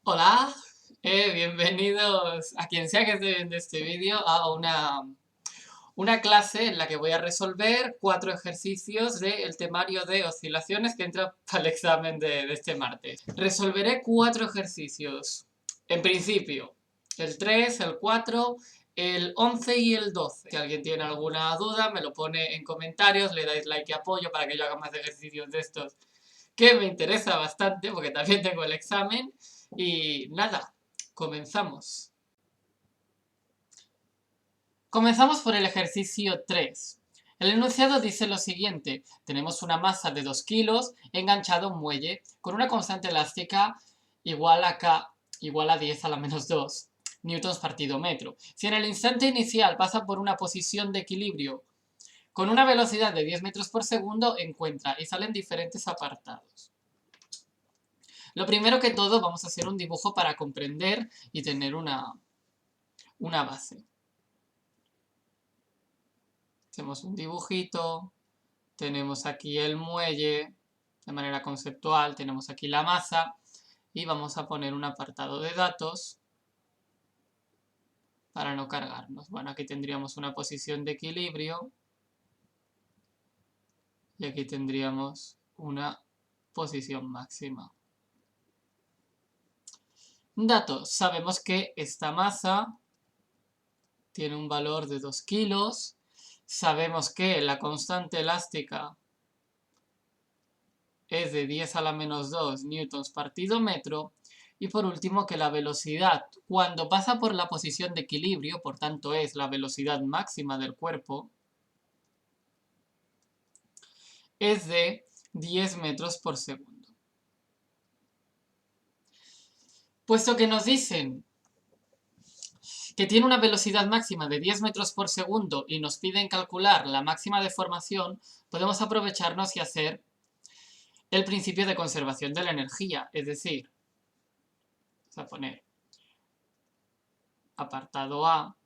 Hola, bienvenidos a quien sea que esté viendo este vídeo a una clase en la que voy a resolver 4 ejercicios del temario de oscilaciones que entra para el examen de este martes. Resolveré 4 ejercicios. En principio, el 3, el 4, el 11 y el 12. Si alguien tiene alguna duda, me lo pone en comentarios, le dais like y apoyo para que yo haga más ejercicios de estos que me interesa bastante porque también tengo el examen. Y nada, comenzamos. Comenzamos por el ejercicio 3. El enunciado dice lo siguiente: tenemos una masa de 2 kilos enganchada a un muelle con una constante elástica igual a K igual a 10 a la menos 2 newtons partido metro. Si en el instante inicial pasa por una posición de equilibrio con una velocidad de 10 metros por segundo, encuentra, y salen diferentes apartados. Lo primero que todo, vamos a hacer un dibujo para comprender y tener una base. Hacemos un dibujito, tenemos aquí el muelle, de manera conceptual, tenemos aquí la masa, y vamos a poner un apartado de datos para no cargarnos. Bueno, aquí tendríamos una posición de equilibrio, y aquí tendríamos una posición máxima. Datos. Sabemos que esta masa tiene un valor de 2 kilos. Sabemos que la constante elástica es de 10 a la menos 2 newtons partido metro. Y por último, que la velocidad, cuando pasa por la posición de equilibrio, por tanto es la velocidad máxima del cuerpo, es de 10 metros por segundo. Puesto que nos dicen que tiene una velocidad máxima de 10 metros por segundo y nos piden calcular la máxima deformación, podemos aprovecharnos y hacer el principio de conservación de la energía, es decir, vamos a poner apartado A,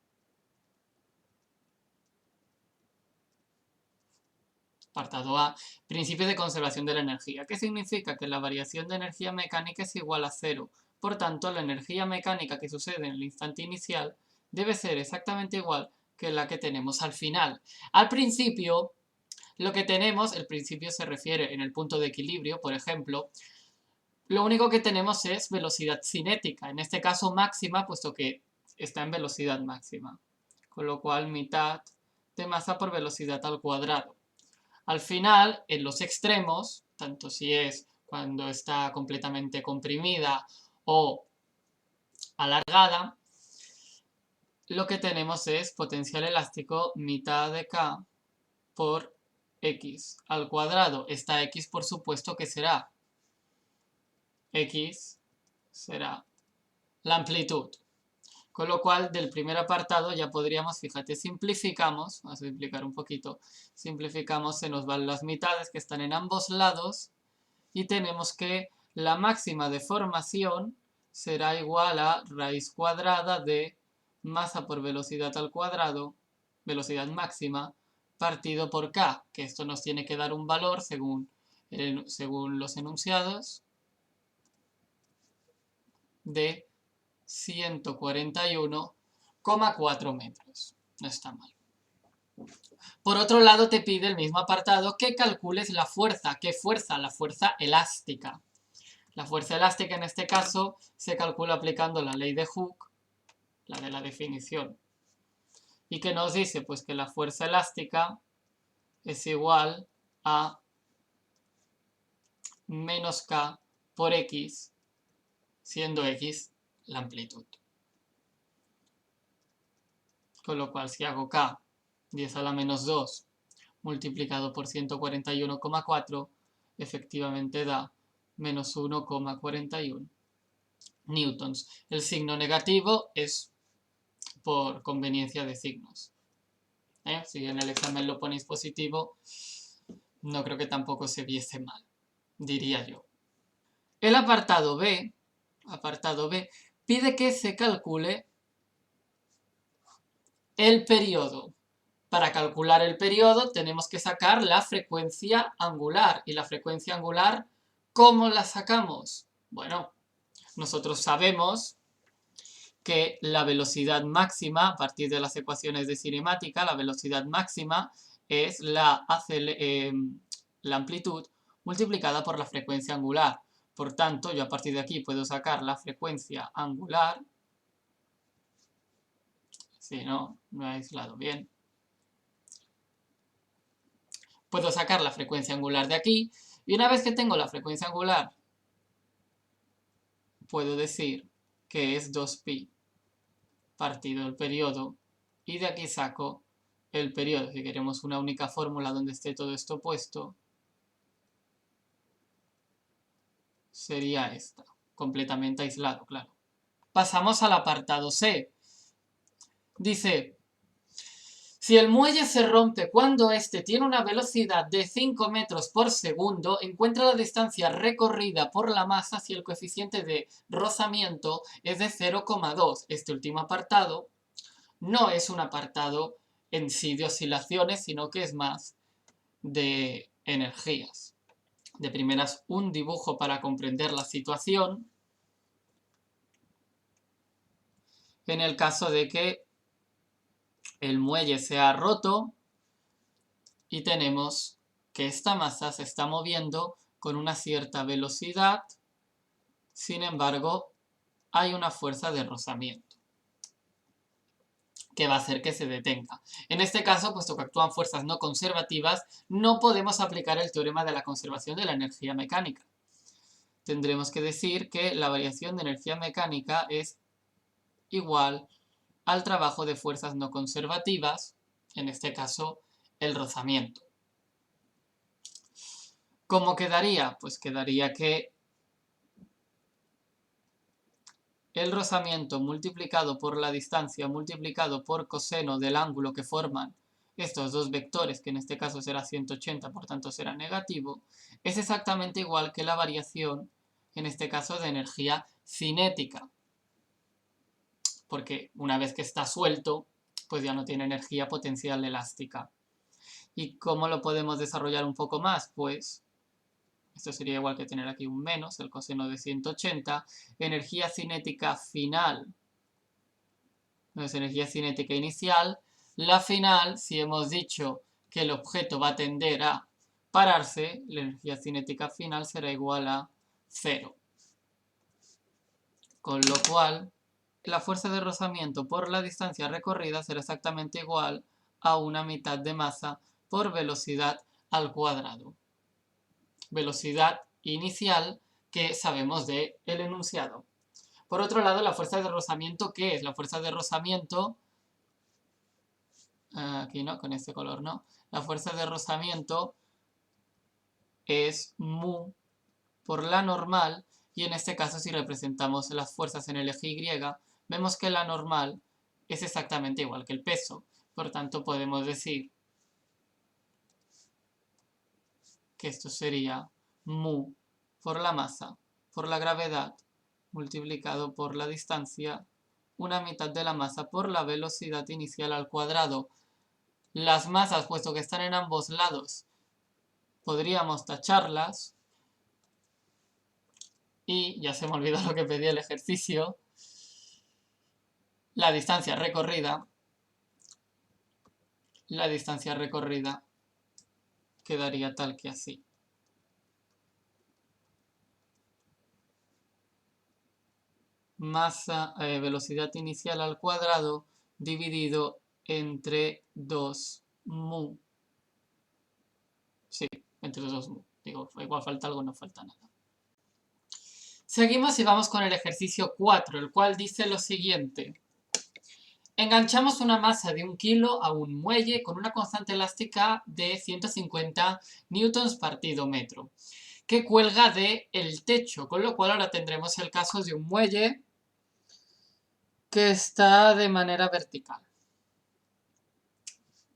principio de conservación de la energía. ¿Qué significa? Que la variación de energía mecánica es igual a cero. Por tanto, la energía mecánica que sucede en el instante inicial debe ser exactamente igual que la que tenemos al final. Al principio, lo que tenemos, el principio se refiere en el punto de equilibrio, por ejemplo, lo único que tenemos es velocidad cinética, en este caso máxima, puesto que está en velocidad máxima. Con lo cual, mitad de masa por velocidad al cuadrado. Al final, en los extremos, tanto si es cuando está completamente comprimida o alargada, lo que tenemos es potencial elástico mitad de K por X al cuadrado. Esta X, por supuesto, que será X será la amplitud. Con lo cual, del primer apartado ya podríamos, fíjate, simplificamos, vamos a simplificar un poquito, simplificamos, se nos van las mitades que están en ambos lados y tenemos que la máxima deformación será igual a raíz cuadrada de masa por velocidad al cuadrado, velocidad máxima, partido por K, que esto nos tiene que dar un valor según los enunciados de 141,4 metros. No está mal. Por otro lado, te pide el mismo apartado que calcules la fuerza. ¿Qué fuerza? La fuerza elástica. La fuerza elástica en este caso se calcula aplicando la ley de Hooke, la de la definición. ¿Y qué nos dice? Pues que la fuerza elástica es igual a menos K por X, siendo X la amplitud. Con lo cual, si hago K 10 a la menos 2 multiplicado por 141,4, efectivamente da menos 1,41 newtons. El signo negativo es por conveniencia de signos. Si en el examen lo ponéis positivo, no creo que tampoco se viese mal, diría yo. El apartado B pide que se calcule el periodo. Para calcular el periodo tenemos que sacar la frecuencia angular. ¿Y la frecuencia angular cómo la sacamos? Bueno, nosotros sabemos que la velocidad máxima, a partir de las ecuaciones de cinemática, la velocidad máxima es la amplitud multiplicada por la frecuencia angular. Por tanto, yo a partir de aquí puedo sacar la frecuencia angular. Si no, me he aislado bien. Puedo sacar la frecuencia angular de aquí. Y una vez que tengo la frecuencia angular, puedo decir que es 2pi partido el periodo. Y de aquí saco el periodo. Si queremos una única fórmula donde esté todo esto puesto, sería esta. Completamente aislado, claro. Pasamos al apartado C. Dice, si el muelle se rompe cuando éste tiene una velocidad de 5 metros por segundo, encuentra la distancia recorrida por la masa si el coeficiente de rozamiento es de 0,2. Este último apartado no es un apartado en sí de oscilaciones, sino que es más de energías. De primeras, un dibujo para comprender la situación. En el caso de que el muelle se ha roto y tenemos que esta masa se está moviendo con una cierta velocidad, sin embargo, hay una fuerza de rozamiento que va a hacer que se detenga. En este caso, puesto que actúan fuerzas no conservativas, no podemos aplicar el teorema de la conservación de la energía mecánica. Tendremos que decir que la variación de energía mecánica es igual al trabajo de fuerzas no conservativas, en este caso, el rozamiento. ¿Cómo quedaría? Pues quedaría que el rozamiento multiplicado por la distancia multiplicado por coseno del ángulo que forman estos dos vectores, que en este caso será 180, por tanto será negativo, es exactamente igual que la variación, en este caso, de energía cinética. Porque una vez que está suelto, pues ya no tiene energía potencial elástica. ¿Y cómo lo podemos desarrollar un poco más? Pues esto sería igual que tener aquí un menos, el coseno de 180. Energía cinética final no es energía cinética inicial. La final, si hemos dicho que el objeto va a tender a pararse, la energía cinética final será igual a 0. Con lo cual, la fuerza de rozamiento por la distancia recorrida será exactamente igual a una mitad de masa por velocidad al cuadrado. Velocidad inicial que sabemos del enunciado. Por otro lado, la fuerza de rozamiento, ¿qué es? La fuerza de rozamiento, aquí no, con este color no. La fuerza de rozamiento es mu por la normal, y en este caso si representamos las fuerzas en el eje Y, vemos que la normal es exactamente igual que el peso. Por tanto, podemos decir que esto sería mu por la masa, por la gravedad, multiplicado por la distancia, una mitad de la masa por la velocidad inicial al cuadrado. Las masas, puesto que están en ambos lados, podríamos tacharlas. Y ya se me olvidó lo que pedía el ejercicio. La distancia recorrida quedaría tal que así. Masa, velocidad inicial al cuadrado dividido entre 2 mu. Sí, entre 2 mu. Digo, igual falta algo, no falta nada. Seguimos y vamos con el ejercicio 4, el cual dice lo siguiente. Enganchamos una masa de 1 kilo a un muelle con una constante elástica de 150 newtons partido metro, que cuelga del techo, con lo cual ahora tendremos el caso de un muelle que está de manera vertical.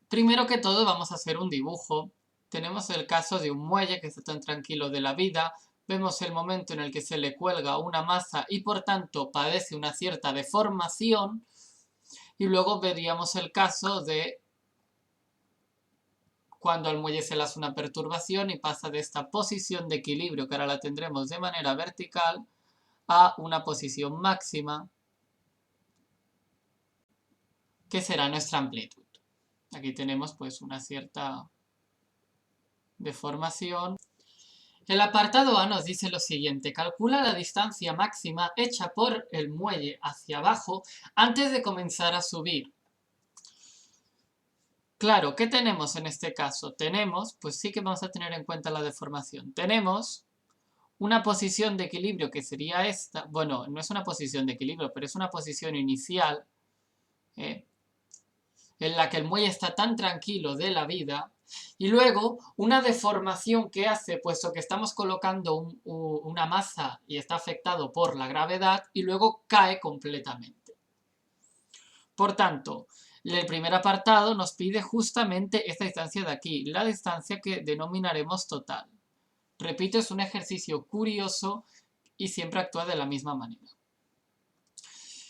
Primero que todo vamos a hacer un dibujo. Tenemos el caso de un muelle que está tan tranquilo de la vida. Vemos el momento en el que se le cuelga una masa y por tanto padece una cierta deformación. Y luego veríamos el caso de cuando al muelle se le hace una perturbación y pasa de esta posición de equilibrio, que ahora la tendremos de manera vertical, a una posición máxima, que será nuestra amplitud. Aquí tenemos pues una cierta deformación. El apartado A nos dice lo siguiente: calcula la distancia máxima hecha por el muelle hacia abajo antes de comenzar a subir. Claro, ¿qué tenemos en este caso? Tenemos, pues sí que vamos a tener en cuenta la deformación. Tenemos una posición de equilibrio que sería esta. Bueno, no es una posición de equilibrio, pero es una posición inicial, en la que el muelle está tan tranquilo de la vida. Y luego una deformación que hace, puesto que estamos colocando una masa y está afectado por la gravedad, y luego cae completamente. Por tanto, el primer apartado nos pide justamente esta distancia de aquí, la distancia que denominaremos total. Repito, es un ejercicio curioso y siempre actúa de la misma manera.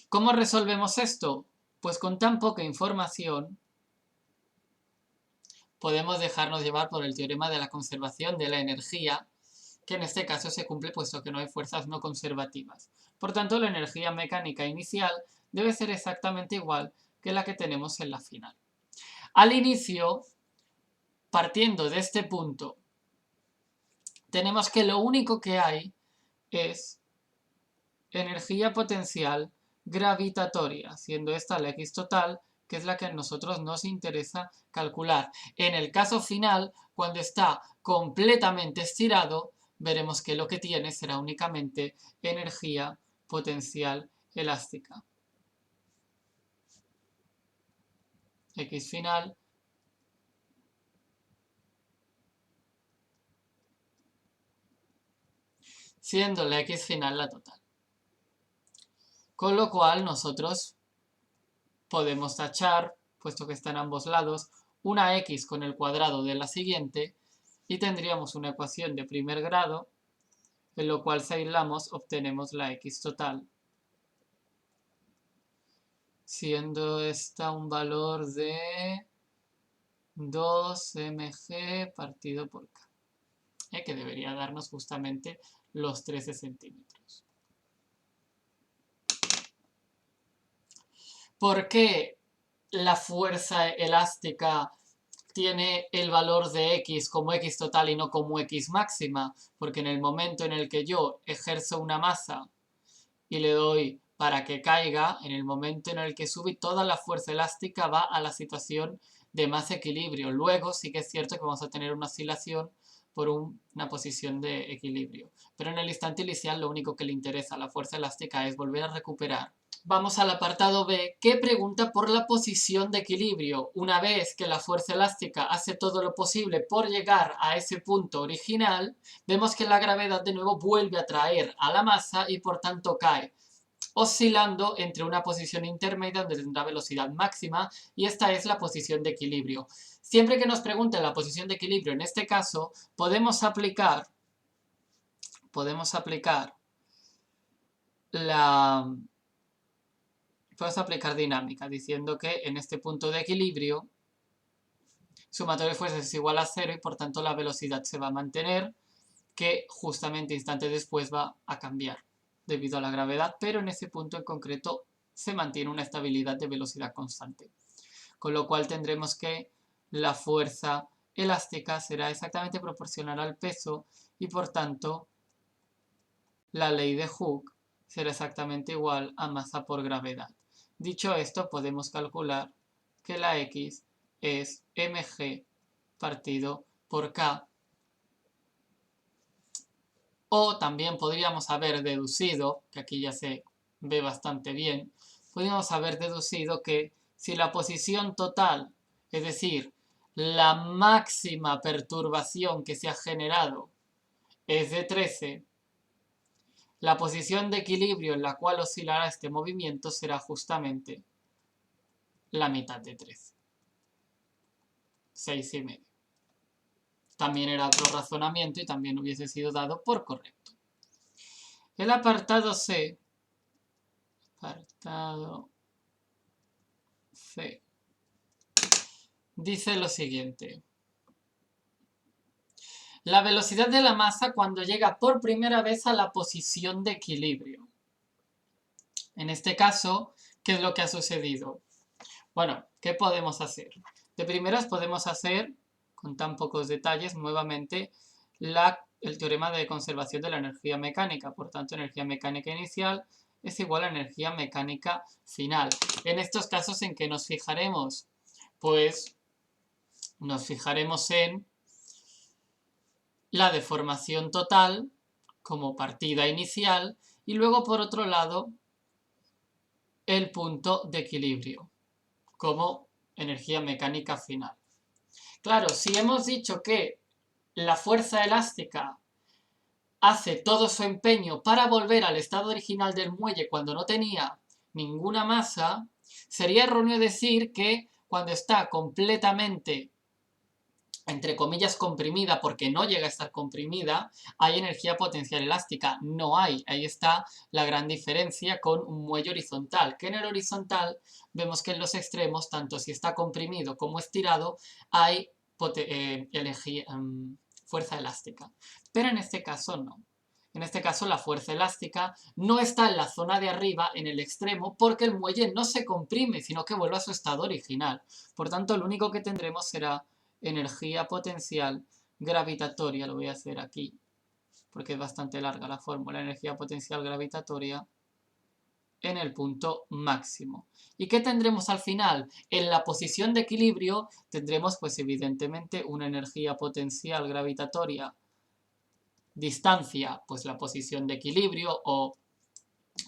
¿Cómo resolvemos esto? Pues con tan poca información podemos dejarnos llevar por el teorema de la conservación de la energía, que en este caso se cumple puesto que no hay fuerzas no conservativas. Por tanto, la energía mecánica inicial debe ser exactamente igual que la que tenemos en la final. Al inicio, partiendo de este punto, tenemos que lo único que hay es energía potencial gravitatoria, siendo esta la X total, que es la que a nosotros nos interesa calcular. En el caso final, cuando está completamente estirado, veremos que lo que tiene será únicamente energía potencial elástica. X final siendo la X final la total. Con lo cual nosotros podemos tachar, puesto que está en ambos lados, una X con el cuadrado de la siguiente y tendríamos una ecuación de primer grado, en lo cual si aislamos obtenemos la X total, siendo esta un valor de 2 mg partido por k, que debería darnos justamente los 13 centímetros. ¿Por qué la fuerza elástica tiene el valor de X como X total y no como X máxima? Porque en el momento en el que yo ejerzo una masa y le doy para que caiga, en el momento en el que sube, toda la fuerza elástica va a la situación de más equilibrio. Luego sí que es cierto que vamos a tener una oscilación por una posición de equilibrio. Pero en el instante inicial lo único que le interesa a la fuerza elástica es volver a recuperar. Vamos al apartado B, que pregunta por la posición de equilibrio. Una vez que la fuerza elástica hace todo lo posible por llegar a ese punto original, vemos que la gravedad de nuevo vuelve a atraer a la masa y por tanto cae, oscilando entre una posición intermedia donde tendrá velocidad máxima, y esta es la posición de equilibrio. Siempre que nos pregunten la posición de equilibrio, en este caso, podemos aplicar dinámica, diciendo que en este punto de equilibrio sumatorio de fuerzas es igual a 0 y por tanto la velocidad se va a mantener, que justamente instantes después va a cambiar debido a la gravedad, pero en ese punto en concreto se mantiene una estabilidad de velocidad constante. Con lo cual tendremos que la fuerza elástica será exactamente proporcional al peso y por tanto la ley de Hooke será exactamente igual a masa por gravedad. Dicho esto, podemos calcular que la X es mg partido por k. O también podríamos haber deducido, que aquí ya se ve bastante bien, podríamos haber deducido que si la posición total, es decir, la máxima perturbación que se ha generado es de 13, la posición de equilibrio en la cual oscilará este movimiento será justamente la mitad de 13. 6,5. También era otro razonamiento y también hubiese sido dado por correcto. El apartado C, dice lo siguiente: la velocidad de la masa cuando llega por primera vez a la posición de equilibrio. En este caso, ¿qué es lo que ha sucedido? Bueno, ¿qué podemos hacer? De primeras podemos hacer, con tan pocos detalles, nuevamente el teorema de conservación de la energía mecánica. Por tanto, energía mecánica inicial es igual a energía mecánica final. En estos casos, ¿en qué nos fijaremos? Pues nos fijaremos en la deformación total como partida inicial y luego, por otro lado, el punto de equilibrio como energía mecánica final. Claro, si hemos dicho que la fuerza elástica hace todo su empeño para volver al estado original del muelle cuando no tenía ninguna masa, sería erróneo decir que cuando está completamente, entre comillas, comprimida, porque no llega a estar comprimida, hay energía potencial elástica. No hay. Ahí está la gran diferencia con un muelle horizontal, que en el horizontal vemos que en los extremos, tanto si está comprimido como estirado, hay fuerza elástica. Pero en este caso no. En este caso la fuerza elástica no está en la zona de arriba, en el extremo, porque el muelle no se comprime, sino que vuelve a su estado original. Por tanto, lo único que tendremos será energía potencial gravitatoria. Lo voy a hacer aquí, porque es bastante larga la fórmula. Energía potencial gravitatoria en el punto máximo. ¿Y qué tendremos al final? En la posición de equilibrio tendremos, pues evidentemente, una energía potencial gravitatoria. Distancia, pues la posición de equilibrio o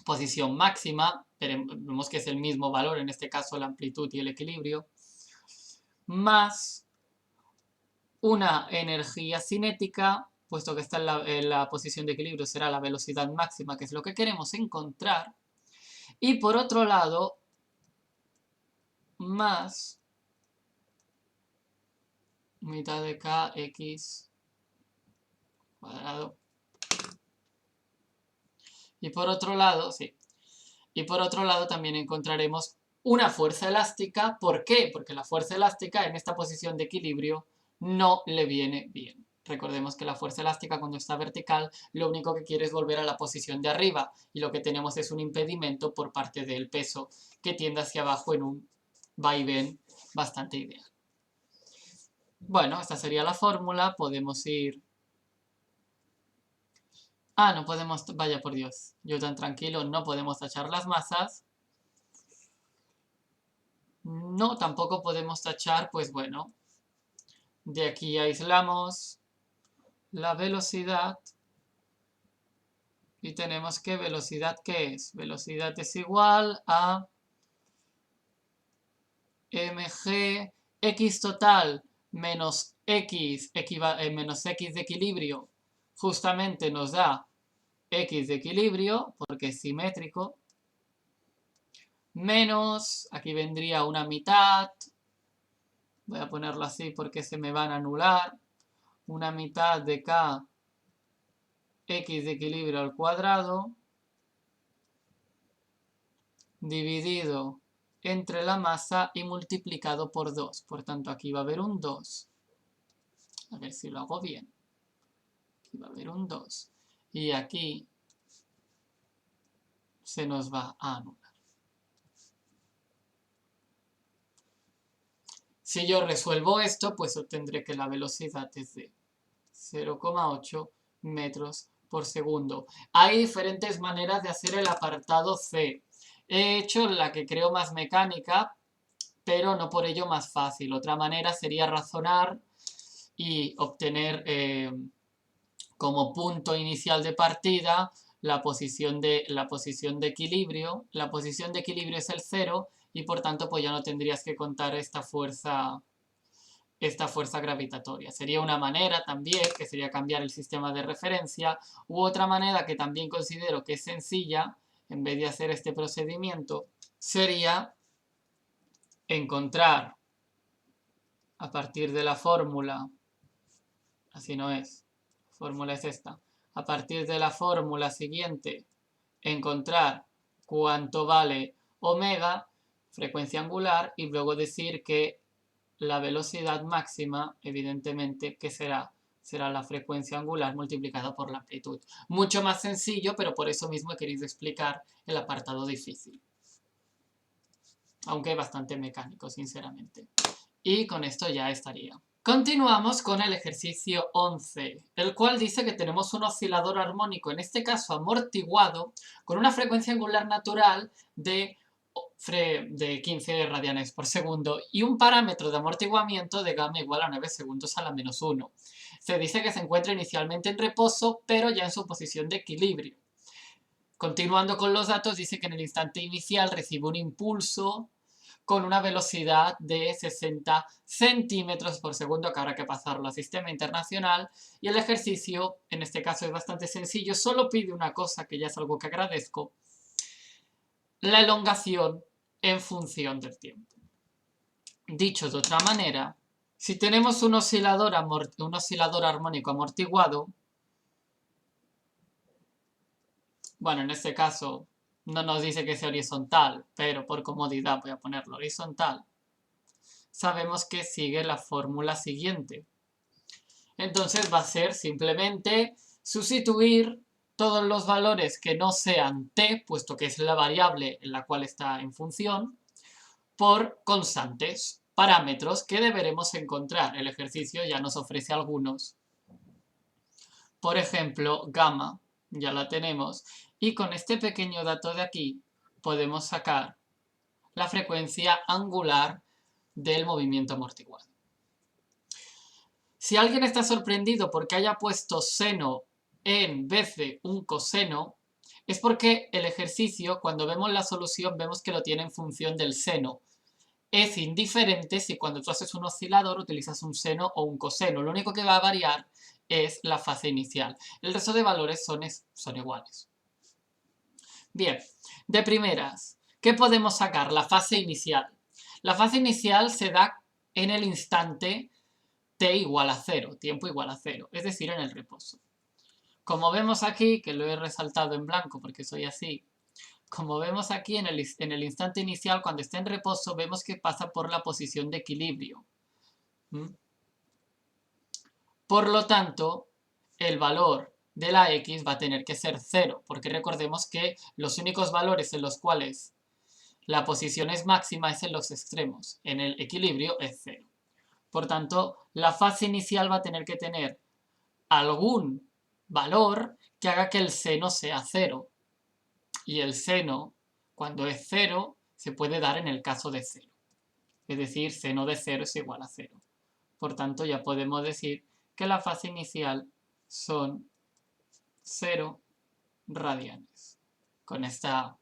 posición máxima, vemos que es el mismo valor, en este caso la amplitud y el equilibrio, más una energía cinética, puesto que está en la posición de equilibrio, será la velocidad máxima, que es lo que queremos encontrar, y por otro lado, más mitad de kx cuadrado. Y por otro lado, sí, y por otro lado también encontraremos una fuerza elástica. ¿Por qué? Porque la fuerza elástica en esta posición de equilibrio no le viene bien. Recordemos que la fuerza elástica cuando está vertical lo único que quiere es volver a la posición de arriba y lo que tenemos es un impedimento por parte del peso que tiende hacia abajo en un vaivén bastante ideal. Bueno, esta sería la fórmula. Podemos ir... Ah, no podemos... Vaya por Dios, yo tan tranquilo, no podemos tachar las masas. No, tampoco podemos tachar, pues bueno, de aquí aislamos la velocidad y tenemos que velocidad, ¿qué es? Velocidad es igual a mg x total menos x, menos x de equilibrio, justamente nos da x de equilibrio, porque es simétrico, menos, aquí vendría una mitad, voy a ponerlo así porque se me van a anular, una mitad de k x de equilibrio al cuadrado dividido entre la masa y multiplicado por 2. Por tanto, aquí va a haber un 2. A ver si lo hago bien. Aquí va a haber un 2. Y aquí se nos va a anular. Si yo resuelvo esto, pues obtendré que la velocidad es de 0,8 metros por segundo. Hay diferentes maneras de hacer el apartado C. He hecho la que creo más mecánica, pero no por ello más fácil. Otra manera sería razonar y obtener como punto inicial de partida la posición de equilibrio. La posición de equilibrio es el 0 y por tanto pues ya no tendrías que contar esta fuerza gravitatoria. Sería una manera también, que sería cambiar el sistema de referencia, u otra manera que también considero que es sencilla, en vez de hacer este procedimiento, sería encontrar a partir de la fórmula, así no es, la fórmula es esta, a partir de la fórmula siguiente, encontrar cuánto vale omega, frecuencia angular, y luego decir que la velocidad máxima, evidentemente, que será será la frecuencia angular multiplicada por la amplitud. Mucho más sencillo, pero por eso mismo he querido explicar el apartado difícil. Aunque bastante mecánico, sinceramente. Y con esto ya estaría. Continuamos con el ejercicio 11, el cual dice que tenemos un oscilador armónico, en este caso amortiguado, con una frecuencia angular natural de 15 radianes por segundo y un parámetro de amortiguamiento de gamma igual a 9 segundos a la menos 1. Se dice que se encuentra inicialmente en reposo, pero ya en su posición de equilibrio. Continuando con los datos, dice que en el instante inicial recibe un impulso con una velocidad de 60 centímetros por segundo, que habrá que pasarlo al sistema internacional, y el ejercicio, en este caso, es bastante sencillo, solo pide una cosa, que ya es algo que agradezco, la elongación en función del tiempo. Dicho de otra manera, si tenemos un oscilador armónico amortiguado, bueno, en este caso no nos dice que sea horizontal, pero por comodidad voy a ponerlo horizontal, sabemos que sigue la fórmula siguiente. Entonces va a ser simplemente sustituir todos los valores que no sean t, puesto que es la variable en la cual está en función, por constantes, parámetros que deberemos encontrar. El ejercicio ya nos ofrece algunos. Por ejemplo, gamma, ya la tenemos, y con este pequeño dato de aquí podemos sacar la frecuencia angular del movimiento amortiguado. Si alguien está sorprendido porque haya puesto seno en vez de un coseno, es porque el ejercicio, cuando vemos la solución, vemos que lo tiene en función del seno. Es indiferente si cuando tú haces un oscilador utilizas un seno o un coseno. Lo único que va a variar es la fase inicial. El resto de valores son iguales. Bien, de primeras, ¿qué podemos sacar? La fase inicial. La fase inicial se da en el instante t igual a 0, tiempo igual a 0, es decir, en el reposo. Como vemos aquí, que lo he resaltado en blanco porque soy así, como vemos aquí en el instante inicial, cuando está en reposo, vemos que pasa por la posición de equilibrio. Por lo tanto, el valor de la x va a tener que ser 0, porque recordemos que los únicos valores en los cuales la posición es máxima es en los extremos. En el equilibrio es 0. Por tanto, la fase inicial va a tener que tener algún valor que haga que el seno sea 0. Y el seno, cuando es 0, se puede dar en el caso de 0. Es decir, seno de 0 es igual a 0. Por tanto, ya podemos decir que la fase inicial son 0 radianes. Con esta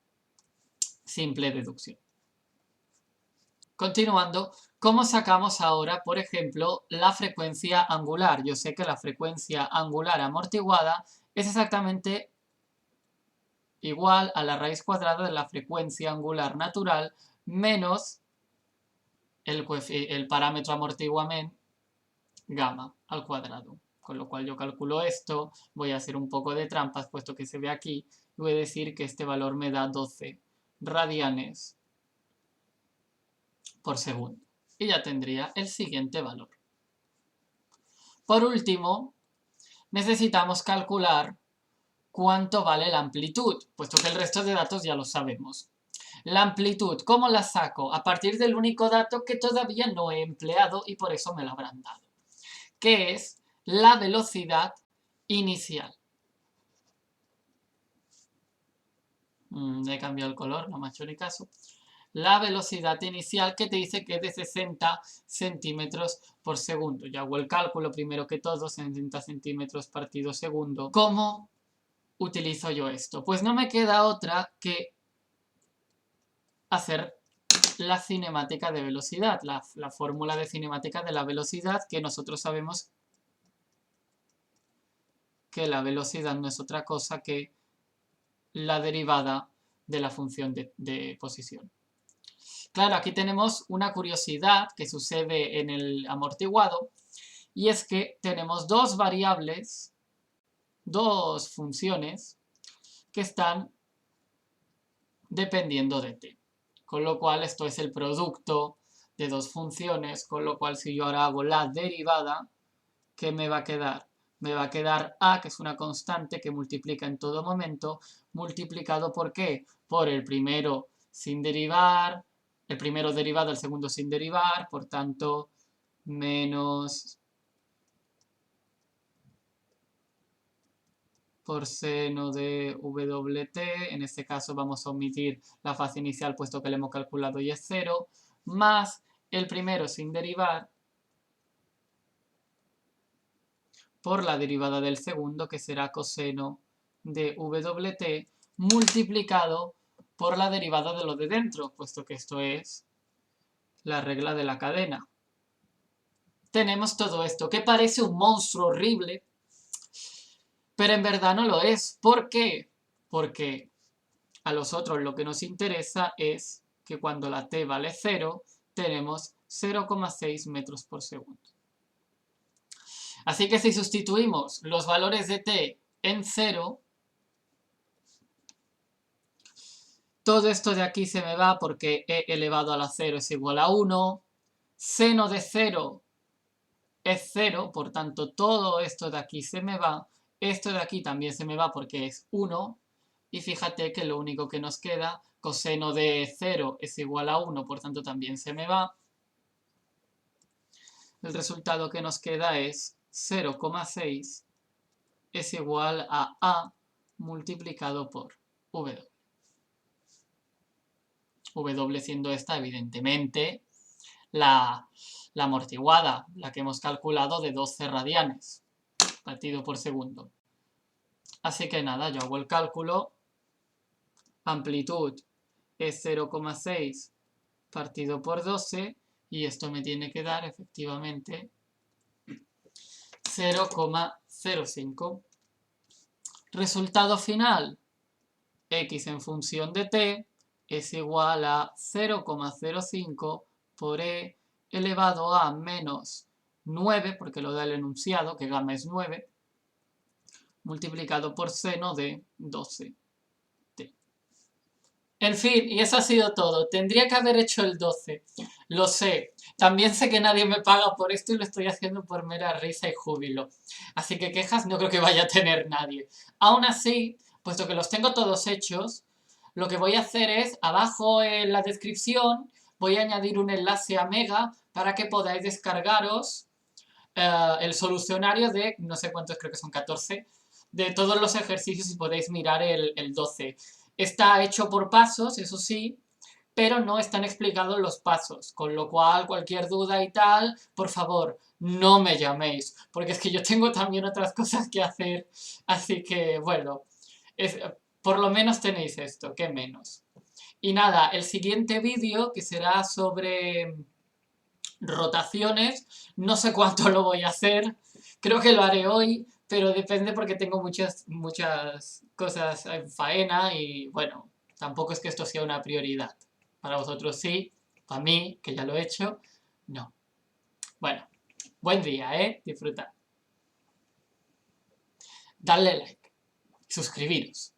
simple deducción. Continuando, ¿cómo sacamos ahora, por ejemplo, la frecuencia angular? Yo sé que la frecuencia angular amortiguada es exactamente igual a la raíz cuadrada de la frecuencia angular natural menos el parámetro amortiguamiento gamma al cuadrado. Con lo cual yo calculo esto, voy a hacer un poco de trampas puesto que se ve aquí, y voy a decir que este valor me da 12 radianes por segundo. Y ya tendría el siguiente valor. Por último, necesitamos calcular cuánto vale la amplitud, puesto que el resto de datos ya lo sabemos. La amplitud, ¿cómo la saco? A partir del único dato que todavía no he empleado y por eso me lo habrán dado, que es la velocidad inicial. He cambiado el color, no me ha hecho ni caso. La velocidad inicial que te dice que es de 60 centímetros por segundo. Yo hago el cálculo primero que todo, 60 centímetros partido segundo. ¿Cómo utilizo yo esto? Pues no me queda otra que hacer la cinemática de velocidad, la fórmula de cinemática de la velocidad, que nosotros sabemos que la velocidad no es otra cosa que la derivada de la función de posición. Claro, aquí tenemos una curiosidad que sucede en el amortiguado, y es que tenemos dos variables, dos funciones, que están dependiendo de t. Con lo cual esto es el producto de dos funciones, con lo cual si yo ahora hago la derivada, ¿qué me va a quedar? me va a quedar a, que es una constante que multiplica en todo momento, multiplicado ¿por qué? Por el primero sin derivar, el primero derivado, el segundo sin derivar, por tanto, menos por seno de Wt, en este caso vamos a omitir la fase inicial puesto que lo hemos calculado y es 0, más el primero sin derivar, por la derivada del segundo, que será coseno de Wt, multiplicado por la derivada de lo de dentro, puesto que esto es la regla de la cadena. Tenemos todo esto, que parece un monstruo horrible, pero en verdad no lo es. ¿Por qué? Porque a los otros lo que nos interesa es que cuando la t vale 0, tenemos 0,6 metros por segundo. Así que si sustituimos los valores de t en 0, todo esto de aquí se me va porque e elevado a la 0 es igual a 1, seno de 0 es 0, por tanto todo esto de aquí se me va, esto de aquí también se me va porque es 1, y fíjate que lo único que nos queda, coseno de 0 es igual a 1, por tanto también se me va. El resultado que nos queda es 0,6 es igual a multiplicado por W. W siendo esta, evidentemente, la amortiguada, la que hemos calculado de 12 radianes, partido por segundo. Así que nada, yo hago el cálculo, amplitud es 0,6 partido por 12, y esto me tiene que dar, efectivamente, 0,05. Resultado final, x en función de t es igual a 0,05 por e elevado a menos 9, porque lo da el enunciado, que gamma es 9, multiplicado por seno de 12t. En fin, y eso ha sido todo. Tendría que haber hecho el 12, lo sé. También sé que nadie me paga por esto y lo estoy haciendo por mera risa y júbilo. Así que quejas no creo que vaya a tener nadie. Aún así, puesto que los tengo todos hechos, lo que voy a hacer es, abajo en la descripción, voy a añadir un enlace a Mega para que podáis descargaros el solucionario de, no sé cuántos, creo que son 14, de todos los ejercicios y podéis mirar el 12. Está hecho por pasos, eso sí, pero no están explicados los pasos, con lo cual cualquier duda y tal, por favor, no me llaméis, porque es que yo tengo también otras cosas que hacer, así que bueno, por lo menos tenéis esto, ¿qué menos? Y nada, el siguiente vídeo, que será sobre rotaciones, no sé cuánto lo voy a hacer, creo que lo haré hoy, pero depende porque tengo muchas cosas en faena y bueno, tampoco es que esto sea una prioridad. Para vosotros sí, para mí, que ya lo he hecho, no. Bueno, buen día, disfrutad. Dadle like, suscribiros.